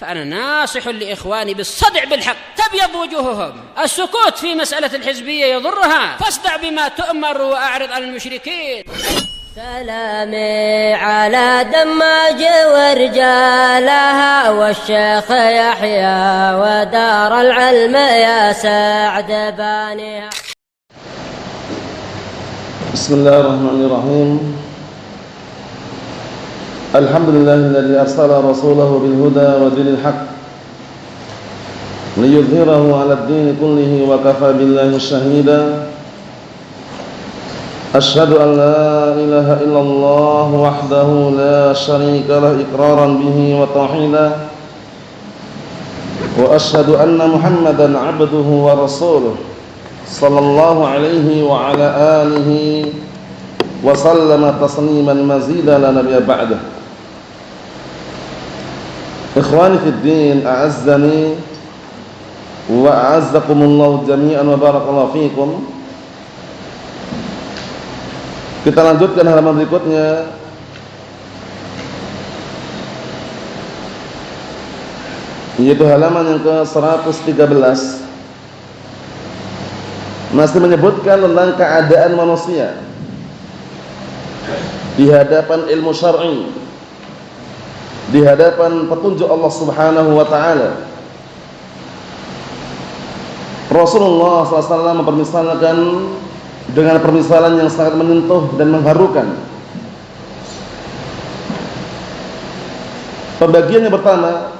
فأنا ناصح لإخواني بالصدع بالحق تبيض وجوههم. السكوت في مسألة الحزبية يضرها، فاصدع بما تؤمر وأعرض عن المشركين. سلامي على دماج ورجالها والشيخ يحيى ودار العلم يا سعد بانيها. بسم الله الرحمن الرحيم. الحمد لله الذي أرسل رسوله بالهدى ودين الحق ليظهره على الدين كله وكفى بالله شهيدا. أشهد أن لا إله إلا الله وحده لا شريك له إقرارا به وتوحيدا، وأشهد أن محمدا عبده ورسوله صلى الله عليه وعلى آله وسلم تسليما مزيدا لا نبي بعده. إخواني في الدين، أعزني وأعزكم الله جميعا وبارك الله فيكم. Kita lanjutkan halaman berikutnya, yaitu halaman yang ke-113. Masih menyebutkan tentang keadaan manusia di hadapan ilmu syar'i, di hadapan petunjuk Allah Subhanahu wa taala. Rasulullah SAW mempermisalkan dengan permisalan yang sangat menyentuh dan mengharukan. Pembagian yang pertama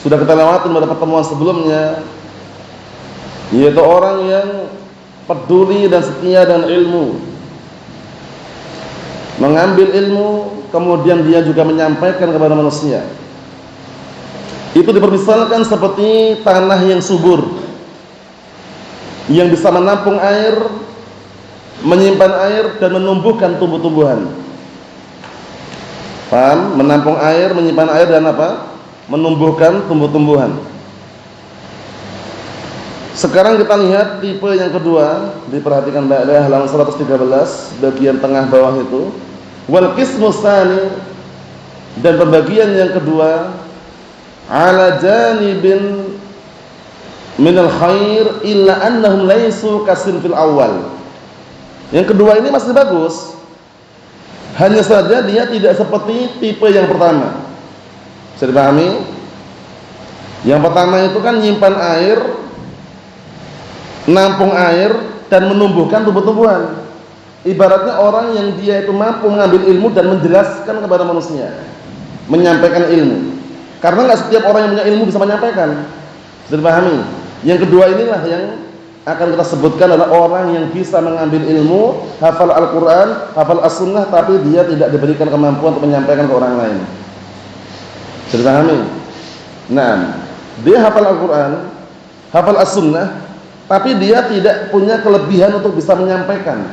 sudah kita lewati pada pertemuan sebelumnya, yaitu orang yang peduli dan setia dengan ilmu, mengambil ilmu kemudian dia juga menyampaikan kepada manusia. Itu dipermisalkan seperti tanah yang subur, yang bisa menampung air, menyimpan air dan menumbuhkan tumbuh-tumbuhan. Paham? Menampung air, menyimpan air dan apa? Menumbuhkan tumbuh-tumbuhan. Sekarang kita lihat tipe yang kedua, diperhatikan baik-baik halaman 113 bagian tengah bawah itu. Wal qismu tsani, dan pembagian yang kedua, ala janibin minal khair illa annahum laisu kasinfil awal. Yang kedua ini masih bagus, hanya saja dia tidak seperti tipe yang pertama. Bisa dipahami? Yang pertama itu kan nyimpan air, nampung air dan menumbuhkan tumbuh-tumbuhan. Ibaratnya orang yang dia itu mampu mengambil ilmu dan menjelaskan kepada manusia, menyampaikan ilmu. Karena nggak setiap orang yang punya ilmu bisa menyampaikan. Bisa dipahami? Yang kedua inilah yang akan kita sebutkan adalah orang yang bisa mengambil ilmu, hafal Al-Quran, hafal As-Sunnah, tapi dia tidak diberikan kemampuan untuk menyampaikan ke orang lain. Bisa dipahami? Nah, dia hafal Al-Quran, hafal As-Sunnah, tapi dia tidak punya kelebihan untuk bisa menyampaikan.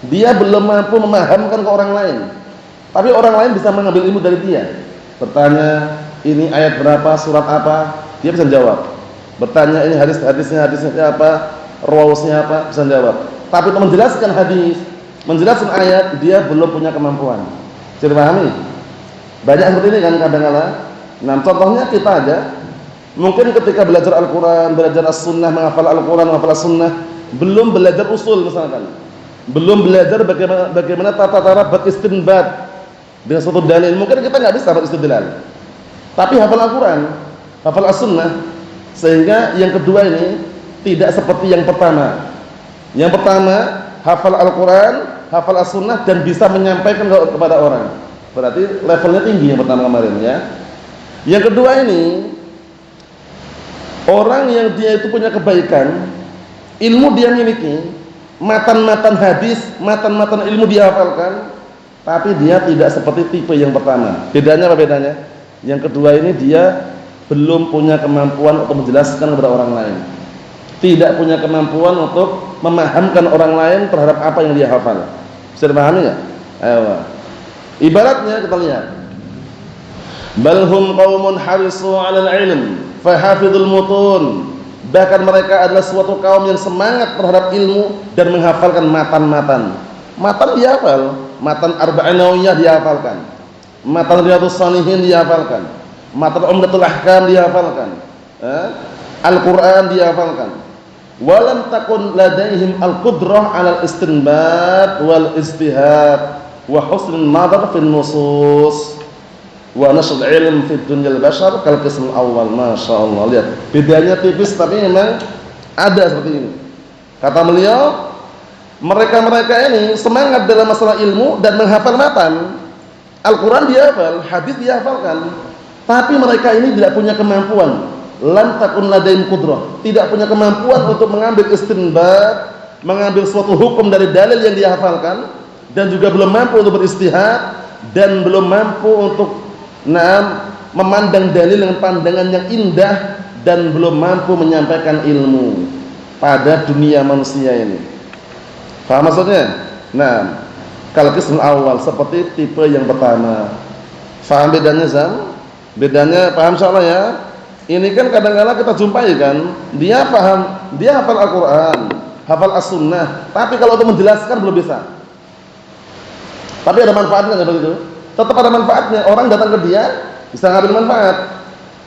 Dia belum mampu memahamkan ke orang lain, tapi orang lain bisa mengambil ilmu dari dia. Bertanya, ini ayat berapa, surat apa, dia bisa jawab. Bertanya, ini hadisnya apa, rawasnya apa, bisa jawab. Tapi untuk menjelaskan hadis, menjelaskan ayat, dia belum punya kemampuan. Bisa dipahami? Banyak seperti ini kan kadang-kadang. Nah, contohnya kita aja, mungkin ketika belajar Al-Quran, belajar As-Sunnah, menghafal Al-Quran, menghafal As-Sunnah, belum belajar usul misalkan, belum belajar bagaimana tata cara beristinbat dengan suatu dalil. Mungkin kita nggak bisa beristidlal, tapi hafal Al-Quran, hafal As-Sunnah, sehingga yang kedua ini tidak seperti yang pertama. Yang pertama hafal Al-Quran, hafal As-Sunnah dan bisa menyampaikan kepada orang. Berarti levelnya tinggi yang pertama kemarin ya. Yang kedua ini orang yang dia itu punya kebaikan, ilmu dia miliki, matan-matan hadis, matan-matan ilmu dia hafalkan, tapi dia tidak seperti tipe yang pertama. Bedanya apa bedanya? Yang kedua ini dia belum punya kemampuan untuk menjelaskan kepada orang lain, tidak punya kemampuan untuk memahamkan orang lain terhadap apa yang dia hafal. Bisa dipahami nggak? Ayo. Ibaratnya kita lihat, balhum qaumun harisu 'alal ilm fahafidul mutun. Bahkan mereka adalah suatu kaum yang semangat terhadap ilmu dan menghafalkan matan-matan. Matan dia hafal, matan Arba'in Nawawiyah dia hafalkan, matan Riyadhus Shalihin dia hafalkan, matan Umdatul Ahkam dia hafalkan, Al-Qur'an dia hafalkan. Walam takun ladaihim al-qudrah 'ala al-istinbat wal ijtihad wa husnul nadhar fil nusus wa nashr ilm fi dunyal bashar kal qism awal. Masyaallah, lihat bedanya tipis tapi memang ada seperti ini. Kata beliau, mereka-mereka ini semangat dalam masalah ilmu dan menghafal matan. Al-Quran dia hafal, hadis dia hafalkan, tapi mereka ini tidak punya kemampuan. Lam takun ladaihim qudrah, tidak punya kemampuan untuk mengambil istinbat, mengambil suatu hukum dari dalil yang dia hafalkan, dan juga belum mampu untuk beristihad, dan belum mampu untuk memandang dalil dengan pandangan yang indah, dan belum mampu menyampaikan ilmu pada dunia manusia ini. Paham maksudnya? Nah, kalau qism awal seperti tipe yang pertama. Paham bedanya, Zam? Bedanya paham insyaallah ya? Ini kan kadang-kadang kita jumpai kan, dia paham, dia hafal Al-Qur'an, hafal As-Sunnah, tapi kalau untuk menjelaskan belum bisa. Tapi ada manfaatnya enggak begitu? Tetap ada manfaatnya. Orang datang ke dia bisa ngambil manfaat.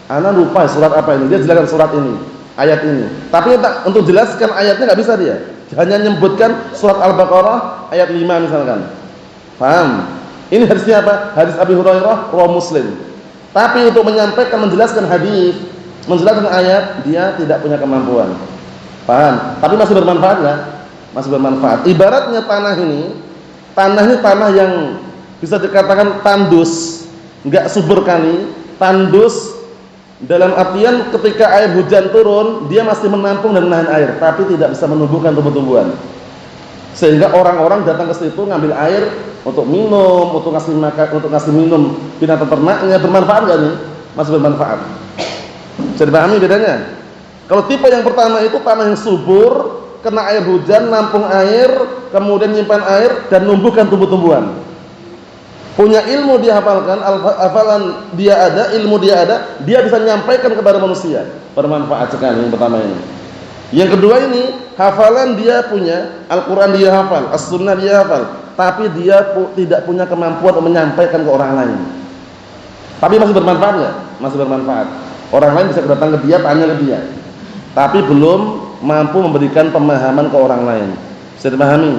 Ana lupa surat apa ini, dia jelaskan surat ini, ayat ini. Tapi untuk jelaskan ayatnya enggak bisa dia. Hanya menyebutkan surat Al-Baqarah ayat 5 misalkan. Paham? Ini hadisnya apa? Hadis Abi Hurairah riwayat Muslim. Tapi untuk menyampaikan, menjelaskan hadis, menjelaskan ayat, dia tidak punya kemampuan. Paham? Tapi masih bermanfaat enggak? Masih bermanfaat. Ibaratnya tanah ini tanah yang bisa dikatakan tandus, enggak subur kali, tandus dalam artian ketika air hujan turun, dia masih menampung dan menahan air, tapi tidak bisa menumbuhkan tumbuh-tumbuhan. Sehingga orang-orang datang ke situ ngambil air untuk minum, untuk ngasih makan, untuk ngasih minum binatang ternaknya. Bermanfaat enggak nih? Masih bermanfaat. Bisa dipahami bedanya? Kalau tipe yang pertama itu tanah yang subur, kena air hujan, nampung air, kemudian nyimpan air dan numbuhkan tumbuh-tumbuhan. Punya ilmu dia hafalkan, hafalan dia ada, ilmu dia ada, dia bisa menyampaikan kepada manusia. Bermanfaat sekali yang pertama ini. Yang kedua ini, hafalan dia punya, Al-Quran dia hafal, As-Sunnah dia hafal, tapi dia tidak punya kemampuan untuk menyampaikan ke orang lain. Tapi masih bermanfaat nggak? Masih bermanfaat. Orang lain bisa datang ke dia, tanya ke dia, tapi belum mampu memberikan pemahaman ke orang lain. Bisa dipahami?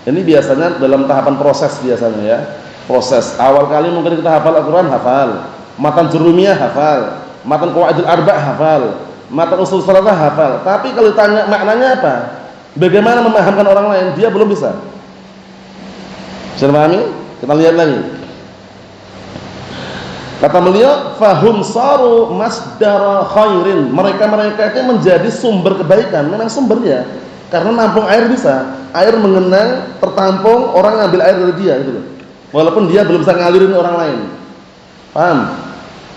Ini biasanya dalam tahapan proses biasanya ya. Proses awal kali mungkin kita hafal Al-Quran, hafal, matan Jurumiyah hafal, matan Qawaidul Arba' hafal, matan Ushul Shalah hafal. Tapi kalau ditanya maknanya apa, bagaimana memahamkan orang lain, dia belum bisa. Bisa dipahami? Kita lihat lagi. Kata beliau, fahum saru masdara khairin. Mereka-mereka itu menjadi sumber kebaikan. Memang sumbernya, karena nampung air bisa, air mengenang, tertampung, orang ngambil air dari dia gitu loh. Walaupun dia belum bisa ngalirin orang lain. Paham?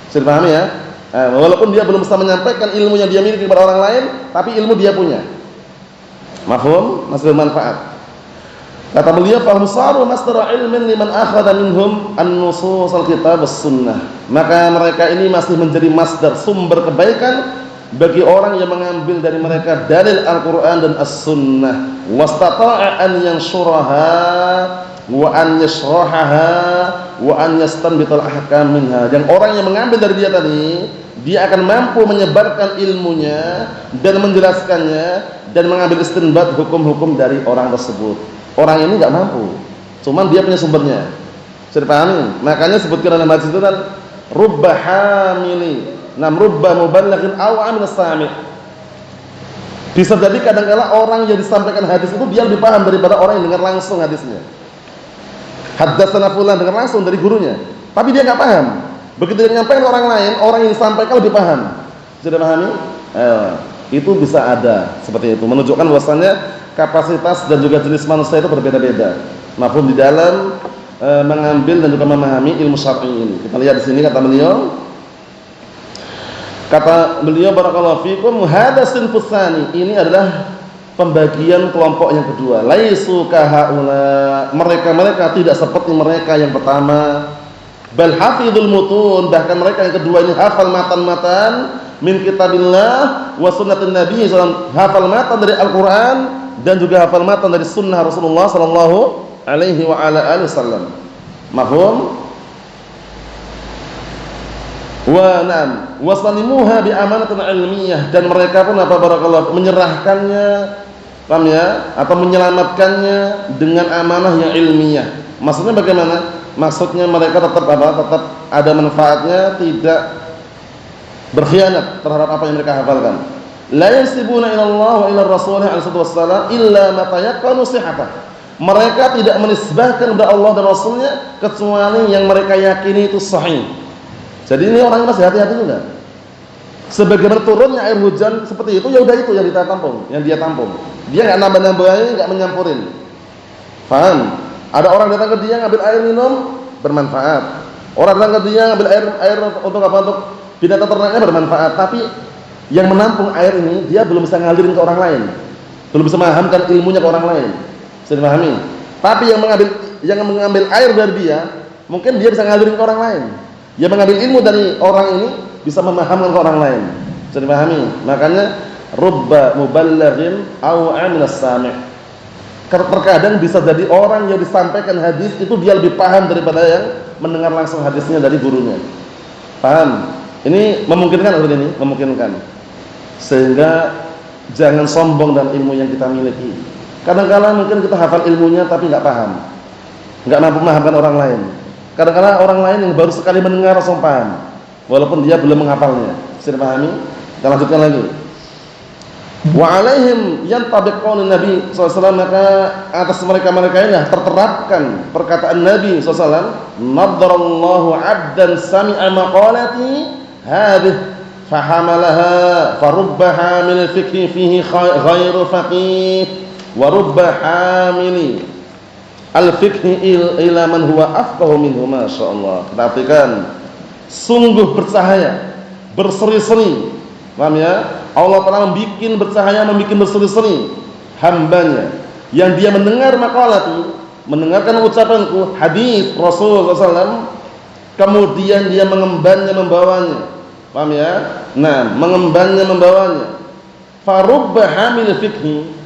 Bisa dipahami ya? Walaupun dia belum bisa menyampaikan ilmu yang dia miliki kepada orang lain, tapi ilmu dia punya. Mafhum? Masih bermanfaat. Kata beliau, fahum saru masdara ilmin liman akhadha minhum an-nusus al-kitab was-sunnah. Maka mereka ini masih menjadi masdar, sumber kebaikan bagi orang yang mengambil dari mereka dalil Al-Qur'an dan As-Sunnah. Wastata'a an yanshuraha wa an yashrahaha wa an yastanbital ahkam minha. Yang orang yang mengambil dari dia tadi, dia akan mampu menyebarkan ilmunya dan menjelaskannya dan mengambil istinbat hukum-hukum dari orang tersebut. Orang ini enggak mampu, cuman dia punya sumbernya. Bisa dipahami? Makanya sebutkan dalam hadis itu kan rubba hamili, rubba muballighin aw amil sami'. Bisa jadi kadang-kala orang yang disampaikan hadis itu dia lebih paham daripada orang yang dengar langsung hadisnya. Haddatsana fulan dengar langsung dari gurunya, tapi dia enggak paham. Begitu dia menyampaikan ke orang lain, orang yang disampaikan lebih paham. Sudah pahami? Itu bisa ada seperti itu, menunjukkan bahwasannya kapasitas dan juga jenis manusia itu berbeda-beda. Mafhum di dalam mengambil dan juga memahami ilmu syar'i ini. Kita lihat di sini kata beliau barakallahu fikum, hadasin fusani, ini adalah pembagian kelompok yang kedua. Laisu kahaula, mereka tidak seperti mereka yang pertama. Bal hafizul mutun, bahkan mereka yang kedua ini hafal matan-matan min kitabillah wa sunnatin nabi sallallahu alaihi wasallam, hafal matan dari Al-Qur'an dan juga hafal matan dari sunnah Rasulullah sallallahu alaihi wa ala alihi wasallam. Mafhum? Wa na'am wasalimuha bi amanatin ilmiyah, dan mereka pun apa barakallahu menyerahkannya, paham ya, atau menyelamatkannya dengan amanah yang ilmiah. Maksudnya bagaimana? Maksudnya mereka tetap apa? Tetap ada manfaatnya, tidak berkhianat terhadap apa yang mereka hafalkan. La yansibuna ila Allah wa ila Rasulih alaihi wasallam illa ma tayaqqanu sihhatah. Mereka tidak menisbahkan kepada Allah dan Rasulnya kecuali yang mereka yakini itu sahih. Jadi ini orang masih hati-hati juga. Sebagaimana turunnya air hujan seperti itu, ya udah itu yang dia tampung, Dia enggak nambah-nambahin, enggak menyampurin. Paham? Ada orang datang ke dia ngambil air minum, bermanfaat. Orang datang ke dia ngambil air untuk apa? Untuk binatang ternaknya, bermanfaat. Tapi yang menampung air ini dia belum bisa ngalirin ke orang lain. Belum bisa memahamkan ilmunya ke orang lain. Bisa dipahami? Tapi yang mengambil air dari dia, mungkin dia bisa ngalirin ke orang lain. Yang mengambil ilmu dari orang ini bisa memahamkan ke orang lain. Bisa dipahami? Makanya rubba muballighin aw amilas sami'. Terkadang bisa jadi orang yang disampaikan hadis itu dia lebih paham daripada yang mendengar langsung hadisnya dari gurunya. Paham? Ini memungkinkan atau ini? Memungkinkan. Sehingga jangan sombong dengan ilmu yang kita miliki. Kadang-kadang mungkin kita hafal ilmunya tapi enggak paham. Enggak mampu memahamkan orang lain. Kadang-kadang orang lain yang baru sekali mendengar langsung paham, walaupun dia belum menghafalnya. Bisa dipahami? Kita lanjutkan lagi. Wa alaihim yantabiq qaulun Nabi SAW, maka atas mereka-mereka ini terterapkan perkataan Nabi SAW, nadarallahu 'abdan sami'a maqalati hadhihi fahamalaha farubba hamil fikhi fihi ghairu faqih wa rubba hamili al-fiqhi ila man huwa afqahu minhu, masyaallah. Perhatikan, sungguh bercahaya, berseri-seri. Paham ya? Allah Ta'ala membikin bercahaya, membikin berseri-seri hambanya yang dia mendengar maqalati, mendengarkan ucapanku, hadis Rasulullah SAW, kemudian dia mengembannya, membawanya. Paham ya? Nah, mengembannya, membawanya. Farubba hamil fiqhi,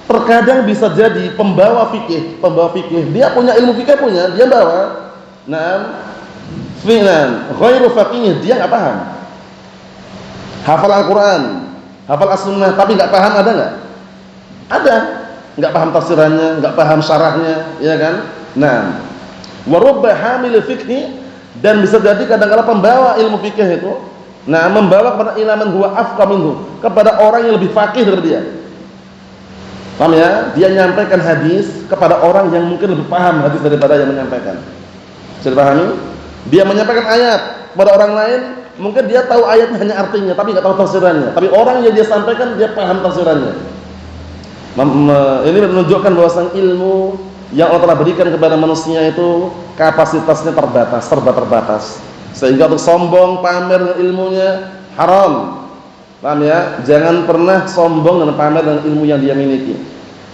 terkadang bisa jadi pembawa fikih. Dia punya ilmu fikih, dia bawa. Naam, fi'lan ghairu faqih, dia enggak paham. Hafal Al-Qur'an, hafal As-Sunnah, tapi enggak paham, ada enggak? Ada. Enggak paham tafsirannya, enggak paham syarahnya, ya kan? Nah, wa rubba hamil fiqhi, dan bisa jadi kadang-kadang pembawa ilmu fikih itu, nah, membawa kepada ilaman huwa afqa minhu, kepada orang yang lebih faqih dari dia. Paham ya? Dia menyampaikan hadis kepada orang yang mungkin lebih paham hadis daripada yang menyampaikan. Bisa dipahami? Dia menyampaikan ayat kepada orang lain, mungkin dia tahu ayatnya hanya artinya, tapi enggak tahu tafsirannya. Tapi orang yang dia sampaikan, dia paham tafsirannya. Ini menunjukkan bahwasanya ilmu yang Allah telah berikan kepada manusia itu kapasitasnya terbatas. Sehingga untuk sombong, pamer dengan ilmunya haram. Paham ya? Jangan pernah sombong dan pamer dengan ilmu yang dia miliki.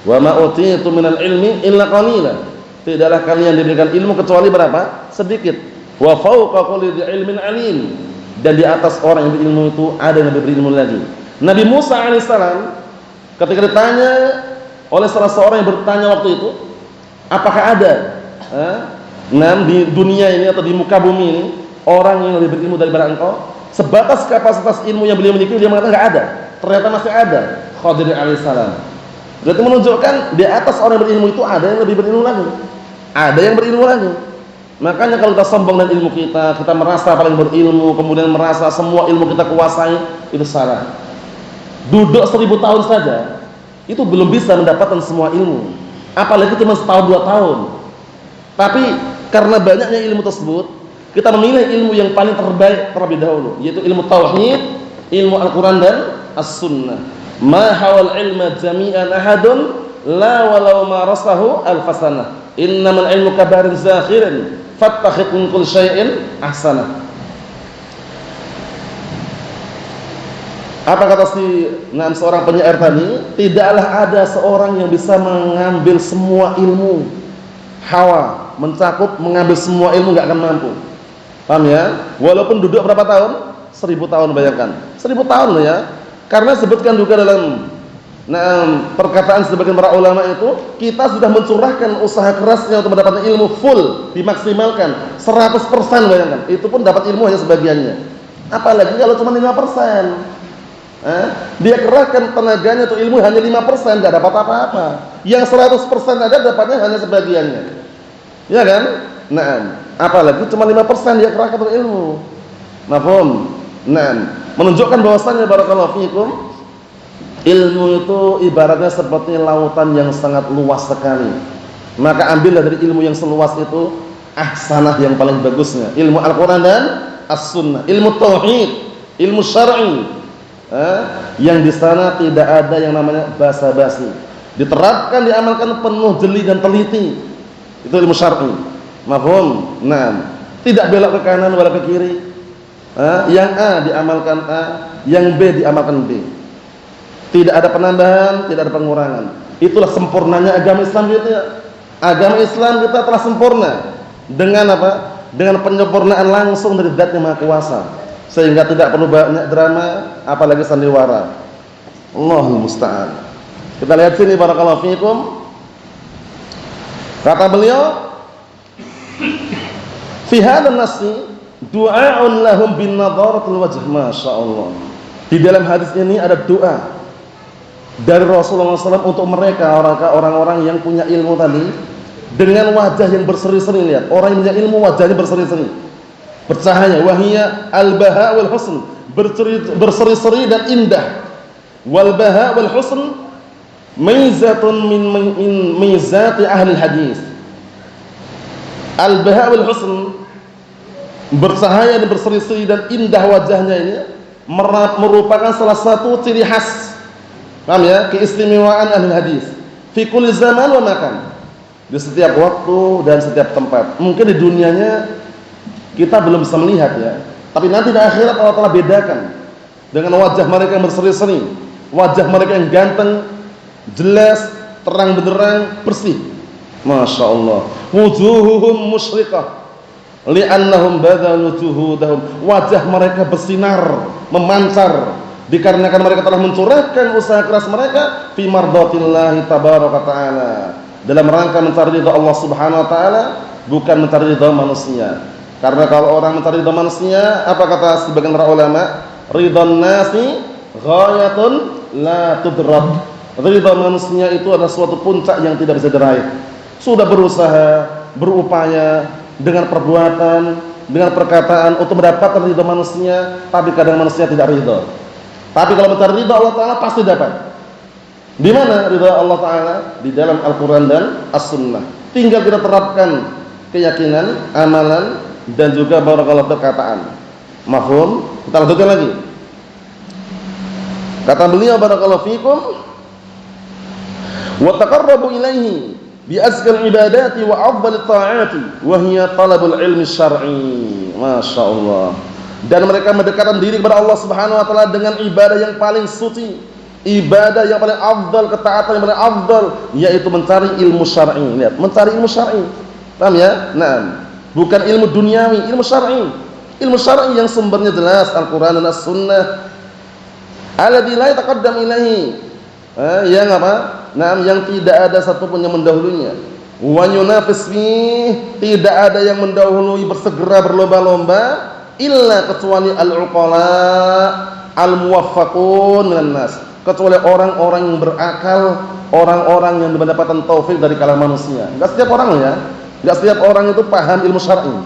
Wa ma utitu minal ilmi illa qalila. Tidaklah kalian diberikan ilmu kecuali berapa? Sedikit. Wa fawqa kulli ilmin alim. Dan di atas orang yang berilmu itu ada yang lebih berilmu lagi. Nabi Musa alaihissalam ketika ditanya oleh salah seorang yang bertanya waktu itu, apakah ada di dunia ini atau di muka bumi ini orang yang lebih berilmu daripada engkau? Sebatas kapasitas ilmu yang beliau miliki, dia mengatakan enggak ada. Ternyata masih ada. Khadir alaihissalam. Berarti menunjukkan di atas orang yang berilmu itu ada yang lebih berilmu lagi. Ada yang berilmu lagi. Makanya kalau kita sombong dengan ilmu kita merasa paling berilmu, kemudian merasa semua ilmu kita kuasai, itu salah. Duduk 1000 tahun saja, itu belum bisa mendapatkan semua ilmu. Apalagi cuma setahun 2 tahun. Tapi karena banyaknya ilmu tersebut, kita memilih ilmu yang paling terbaik terlebih dahulu, yaitu ilmu tauhid, ilmu Al-Quran dan As-Sunnah. Ma hawal ilma jami'an ahadun la walau ma rasahu al-fasanah. Innamal ilmu kabarin zakhirin fattakhid min kulli syai'in ahsanah. Apa kata seorang penyair tadi? Tidaklah ada seorang yang bisa mengambil semua ilmu. Hawa, mencakup, mengambil semua ilmu enggak akan mampu. Paham ya? Walaupun duduk berapa tahun? 1000 tahun, bayangkan. 1000 tahun loh ya. Karena sebutkan juga dalam perkataan sebagian para ulama itu, kita sudah mencurahkan usaha kerasnya untuk mendapatkan ilmu full, dimaksimalkan 100%, bayangkan. Itu pun dapat ilmu hanya sebagiannya. Apalagi kalau cuma 5%. Dia kerahkan tenaganya untuk ilmu hanya 5%, enggak dapat apa-apa. Yang 100% ada dapatnya hanya sebagiannya. Ya kan? Nah, apalagi cuma 5% dia kerahkan untuk ilmu. Mafhum? Nah, menunjukkan bahwasannya barakallahu fikum, ilmu itu ibaratnya seperti lautan yang sangat luas sekali. Maka ambillah dari ilmu yang seluas itu ahsanah yang paling bagusnya, ilmu Al-Qur'an dan As-Sunnah, ilmu tauhid, ilmu syar'i. Yang di sana tidak ada yang namanya basa-basi. Diterapkan, diamalkan penuh jeli dan teliti. Itu ilmu syar'i. Mafhum? Nah, tidak belok ke kanan wala ke kiri. Yang A diamalkan A, yang B diamalkan B. Tidak ada penambahan, tidak ada pengurangan. Itulah sempurnanya agama Islam kita. Agama Islam kita telah sempurna. Dengan apa? Dengan penyempurnaan langsung dari Zat yang Maha Kuasa. Sehingga tidak perlu banyak drama, apalagi sandiwara. Allahul musta'an. Kita lihat sini barakallahu fiikum. Kata beliau, fi hadzal nasi du'a'un lahum bin nadharatil wajh. Masyaallah. Di dalam hadis ini ada doa dari Rasulullah SAW untuk mereka orang-orang yang punya ilmu tadi dengan wajah yang berseri-seri. Lihat, orang yang punya ilmu wajahnya berseri-seri, bercahaya. Wahiyya al-baha wal husn, berseri-seri dan indah. Wal baha wal husn mizatun min mizati ahli hadis. Al-baha wal husn, bercahaya dan berseri-seri dan indah wajahnya ini merupakan salah satu ciri khas, paham ya, keistimewaan ahli hadis fi kulli zaman wa makan, di setiap waktu dan setiap tempat. Mungkin di dunianya kita belum bisa melihat ya, tapi nanti di akhirat Allah telah bedakan dengan wajah mereka yang berseri-seri, wajah mereka yang ganteng, jelas, terang benderang, bersih. Masya Allah. Wujuhuhum musyriqah li'annahum badhalu juhudahum, wajah mereka bersinar, memancar, dikarenakan mereka telah mencurahkan usaha keras mereka fi mardatillahi tabaraka ta'ala, dalam rangka mencari ridha Allah Subhanahu wa taala, bukan mencari ridha manusia. Karena kalau orang mencari ridha manusia, apa kata sebagian para ulama, ridhan nasi ghayatun la tudrab. Ridha manusia itu adalah suatu puncak yang tidak bisa diraih. Sudah berusaha, berupaya dengan perbuatan, dengan perkataan untuk mendapatkan ridha manusia, tapi kadang manusia tidak ridha. Tapi kalau mencari ridha Allah Ta'ala pasti dapat. Di mana ridha Allah Ta'ala? Di dalam Al-Quran dan As-Sunnah. Tinggal kita terapkan keyakinan, amalan, dan juga barakallahu perkataan. Mafhum? Kita lanjutkan lagi. Kata beliau barakallahu fikum, wa taqarrabu ilaihi bi azkal ibadati wa afdhalit ta'ati wa hiya talabul ilmi syar'i. Masyaallah. Dan mereka mendekatkan diri kepada Allah Subhanahu wa taala dengan ibadah yang paling suci, ibadah yang paling afdal, ketaatan yang paling afdal, yaitu mencari ilmu syar'i. Lihat, mencari ilmu syar'i. Paham ya? Nah, bukan ilmu duniawi, ilmu syar'i. Ilmu syar'i yang sumbernya jelas Al-Qur'an dan As-Sunnah. Alladzi la yataqaddam ilaihi. Yang apa? Nah, yang tidak ada satupun yang mendahulunya. Wa yunafis fihi, tidak ada yang mendahului, bersegera berlomba-lomba, illa kecuali al-uqala al-muwaffaqun minan nas, kecuali orang-orang yang berakal, orang-orang yang mendapatkan taufik dari kalangan manusia. Enggak setiap orang ya. Enggak setiap orang itu paham ilmu syar'i.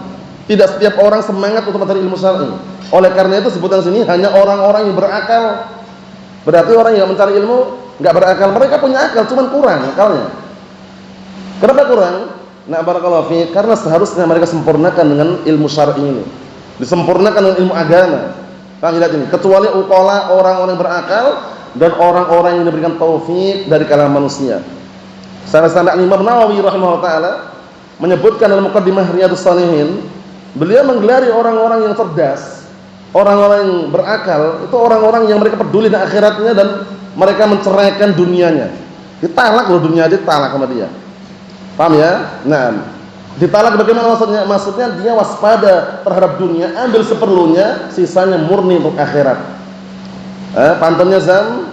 Tidak setiap orang semangat untuk mencari ilmu syar'i. Oleh karena itu sebutan sini hanya orang-orang yang berakal. Berarti orang yang mencari ilmu enggak berakal. Mereka punya akal, cuman kurang akalnya. Kenapa kurang? Nah, barakallahu fi, karena seharusnya mereka sempurnakan dengan ilmu syar'i ini. Disempurnakan dengan ilmu agama. Kang lihat ini, kecuali uqala, orang-orang berakal dan orang-orang yang diberikan taufik dari kalangan manusia. Sampai-sampai Imam Nawawi rahimahullah taala menyebutkan dalam Muqaddimah Riyadhus Shalihin, beliau menggelari orang-orang yang cerdas, orang-orang yang berakal, itu orang-orang yang mereka peduli dengan akhiratnya dan mereka menceraikan dunianya. Ditalak loh dunia, ditalak sama dia. Paham ya? Nah, ditalak bagaimana maksudnya? Maksudnya dia waspada terhadap dunia, ambil seperlunya, sisanya murni untuk akhirat. Pantunnya Zam.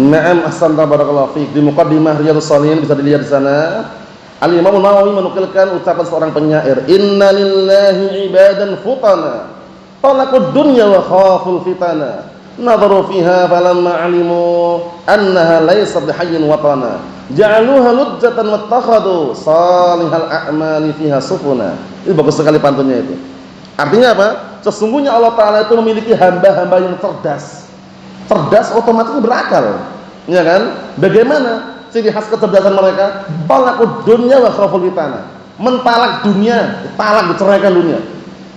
Na'am, ahsanta barakallahu fiik. Di muqaddimah Riyadhus Shalihin bisa dilihat di sana. Al-Imam Nawawi menukilkan ucapan seorang penyair, "Inna lillahi ibadan futana, talaqud dunya wa khaful fitana. Nadharu fiha falamma 'alimu annaha laysat bihayyin watana. Ja'aluha lujjatan wattakhadhu salihal a'mali fiha sufuna." Itu bagus sekali pantunnya itu. Artinya apa? Sesungguhnya Allah Ta'ala itu memiliki hamba-hamba yang cerdas. Cerdas otomatis berakal, ya kan? Bagaimana ciri khas kecerdasan mereka? Talaqud dunya wa khaful fitana. Mentalak dunia, talak, diceraikan dunia.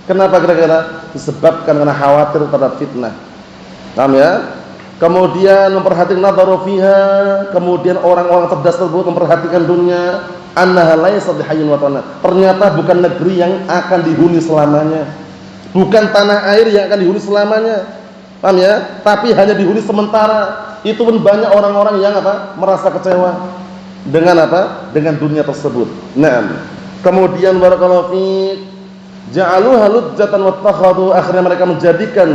Kenapa kira-kira? Disebabkan karena khawatir terhadap fitnah. Paham ya? Kemudian memperhatikan nadharu fiha, kemudian orang-orang cerdas tersebut memperhatikan dunia, annaha laysat bihayyin watana. Ternyata bukan negeri yang akan dihuni selamanya. Bukan tanah air yang akan dihuni selamanya. Paham ya? Tapi hanya dihuni sementara. Itu pun banyak orang-orang yang apa? Merasa kecewa dengan apa? Dengan dunia tersebut. Naam. Kemudian barakallahu fiik, ja'aluha lujjatan wattakhadhu, akhirnya mereka menjadikan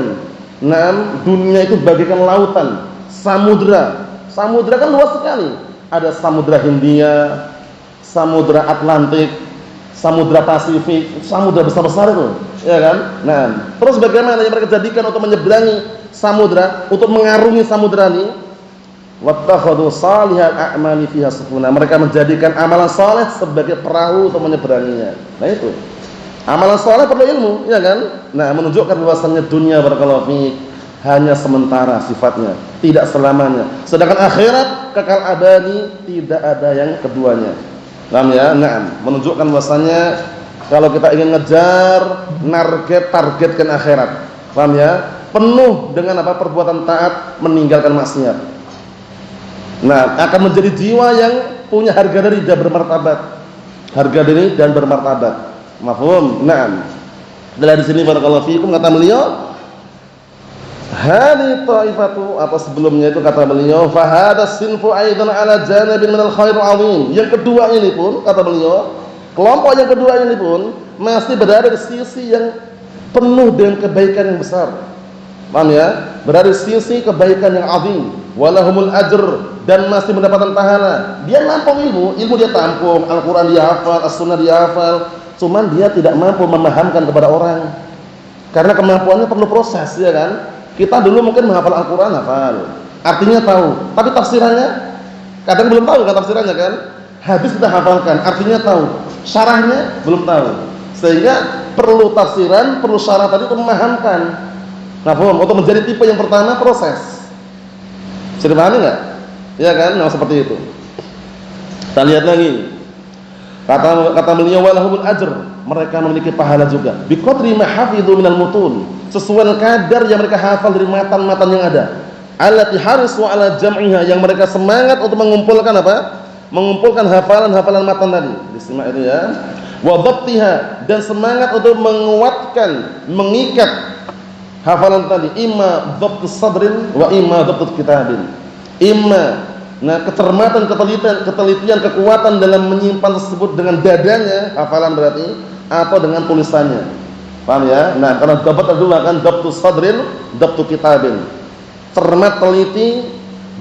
dunia itu bagaikan lautan, samudra. Samudra kan luas sekali. Ada samudra Hindia, samudra Atlantik, samudra Pasifik, samudra besar-besar itu, ya kan? Nah, terus bagaimana yang mereka jadikan untuk menyeberangi samudra, untuk mengarungi samudra ini? Wattakhadhu salihal a'mali fiha sufuna. Mereka menjadikan amalan saleh sebagai perahu untuk menyeberanginya. Nah itu. Amalan saleh perlu ilmu, ya kan? Nah, menunjukkan bahwasannya dunia barakallahu fiik hanya sementara sifatnya, tidak selamanya. Sedangkan akhirat kekal abadi, tidak ada yang keduanya. Paham ya? Naam, menunjukkan bahwasannya kalau kita ingin ngejar targetkan akhirat. Paham ya? Penuh dengan apa? Perbuatan taat, meninggalkan maksiat. Nah, akan menjadi jiwa yang punya harga diri dan bermartabat. Harga diri dan bermartabat. Mafhum? Naam. Dari sini barakallahu fiikum, kata beliau, hadi ta'ifatu, apa sebelumnya itu kata beliau, fa hada sinfu aidan ala janibin minal khair azim. Yang kedua ini pun kata beliau, kelompok yang kedua ini pun masih berada di sisi yang penuh dengan kebaikan yang besar. Paham ya? Berada di sisi kebaikan yang azim, walahumul ajr, dan masih mendapatkan pahala. Dia nampung ilmu dia tampung, Al-Qur'an dia hafal, As-Sunnah dia hafal. Cuman dia tidak mampu memahamkan kepada orang. Karena kemampuannya perlu proses, ya kan? Kita dulu mungkin menghafal Al-Qur'an, hafal. Artinya tahu, tapi tafsirannya kadang belum tahu kan tafsirannya kan? Hadis kita hafalkan, artinya tahu. Syarahnya belum tahu. Sehingga perlu tafsiran, perlu syarah tadi untuk memahamkan. Nah, untuk menjadi tipe yang pertama proses. Bisa dipahami enggak? Ya kan? Nah, seperti itu. Kita lihat lagi. Kata beliau, walahumul ajr, mereka memiliki pahala juga. Biqadri ma hafidhu minal mutun, sesuai kadar yang mereka hafal dari matan-matan yang ada. Allati harisu ala jam'iha, yang mereka semangat untuk mengumpulkan apa? Mengumpulkan hafalan-hafalan matan tadi. Disimak itu ya. Wa dhabtiha, dan semangat untuk menguatkan, mengikat hafalan tadi. Imma dhabtus sadrin wa imma dhabtus kitabin. Kecermatan, ketelitian, kekuatan dalam menyimpan tersebut dengan dadanya, hafalan berarti, atau dengan tulisannya. Paham ya? Nah, karena dapat dua kan, dhabtus sadrin, dhabtus kitabin. Cermat teliti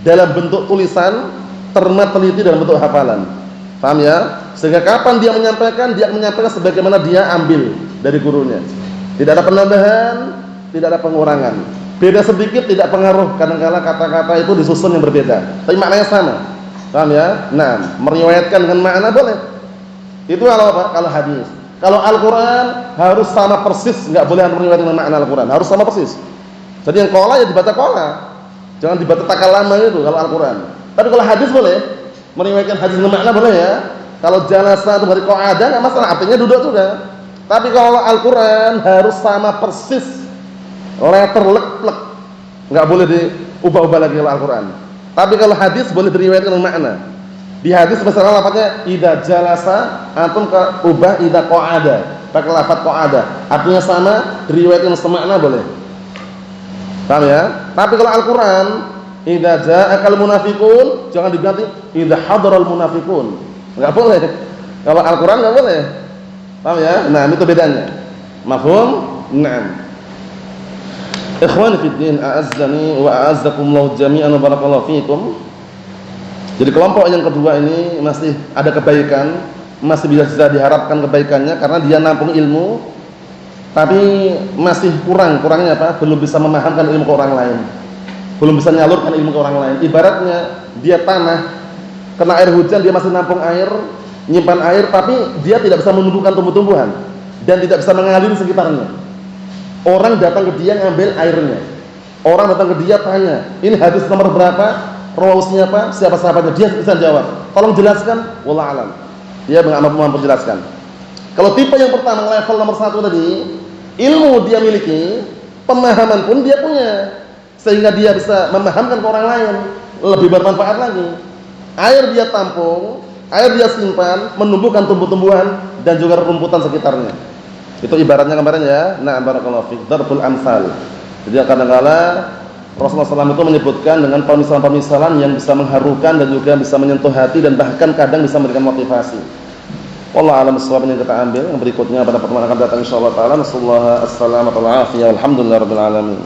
dalam bentuk tulisan, cermat teliti dalam bentuk hafalan. Paham ya? Sehingga kapan dia menyampaikan sebagaimana dia ambil dari gurunya. Tidak ada penambahan, tidak ada pengurangan. Beda sedikit tidak pengaruh, kadang-kala kata-kata itu disusun yang berbeda, tapi maknanya sama. Paham ya? Nah, meriwayatkan dengan makna boleh. Itu kalau apa? Kalau hadis. Kalau Al-Qur'an harus sama persis, enggak boleh meriwayatkan dengan makna Al-Qur'an, harus sama persis. Jadi yang qala ya dibaca qala. Jangan dibaca takalama itu kalau Al-Qur'an. Tapi kalau hadis boleh, meriwayatkan hadis dengan makna boleh ya. Kalau jalasa itu dari qa'ada enggak masalah, artinya duduk juga. Tapi kalau Al-Qur'an harus sama persis. Letter lek-lek, nggak boleh diubah-ubah lagi kalau Al-Quran. Tapi kalau hadis boleh diriwayatkan dengan makna. Di hadis misalnya lafadznya idza jalasa, antum ubah idza qa'ada, pakai lafadz qa'ada. Artinya sama, diriwayatkan semakna boleh. Paham ya? Tapi kalau Al-Quran idza ja'akal munafiqun, jangan diganti idza hadaral munafiqun. Nggak boleh. Kalau Al-Quran nggak boleh. Paham ya? Nah, itu bedanya. Mafhum? Naam. Ikhwani fid din, a'azzani wa a'azzakumullah jami'an wa barakallahu fiikum. Jadi kelompok yang kedua ini masih ada kebaikan, masih bisa diharapkan kebaikannya karena dia nampung ilmu, tapi masih kurangnya apa? Belum bisa memahamkan ilmu ke orang lain, belum bisa menyalurkan ilmu ke orang lain. Ibaratnya dia tanah, kena air hujan dia masih nampung air, nyimpan air, tapi dia tidak bisa menumbuhkan tumbuh-tumbuhan dan tidak bisa mengalir sekitarnya. Orang datang ke dia ngambil airnya, orang datang ke dia tanya, ini hadis nomor berapa, rawusnya apa, siapa sahabatnya, dia bisa jawab. Tolong jelaskan, wallah alam. Dia mampu menjelaskan. Kalau tipe yang pertama, level nomor 1 tadi, ilmu dia miliki, pemahaman pun dia punya, sehingga dia bisa memahamkan ke orang lain, lebih bermanfaat lagi. Air dia tampung, air dia simpan, menumbuhkan tumbuh-tumbuhan dan juga rumputan sekitarnya. Itu ibaratnya kemarin ya. Nah, barakallahu fiik, darbul amsal. Jadi kadang-kala Rasulullah SAW itu menyebutkan dengan pemisalan-pemisalan yang bisa mengharukan dan juga bisa menyentuh hati dan bahkan kadang bisa memberikan motivasi. Wallahu a'lam bishawab. Yang kita ambil yang berikutnya pada pertemuan akan datang insyaallah taala. Nasallahu alaihi wasallam. Alhamdulillahirabbil alamin.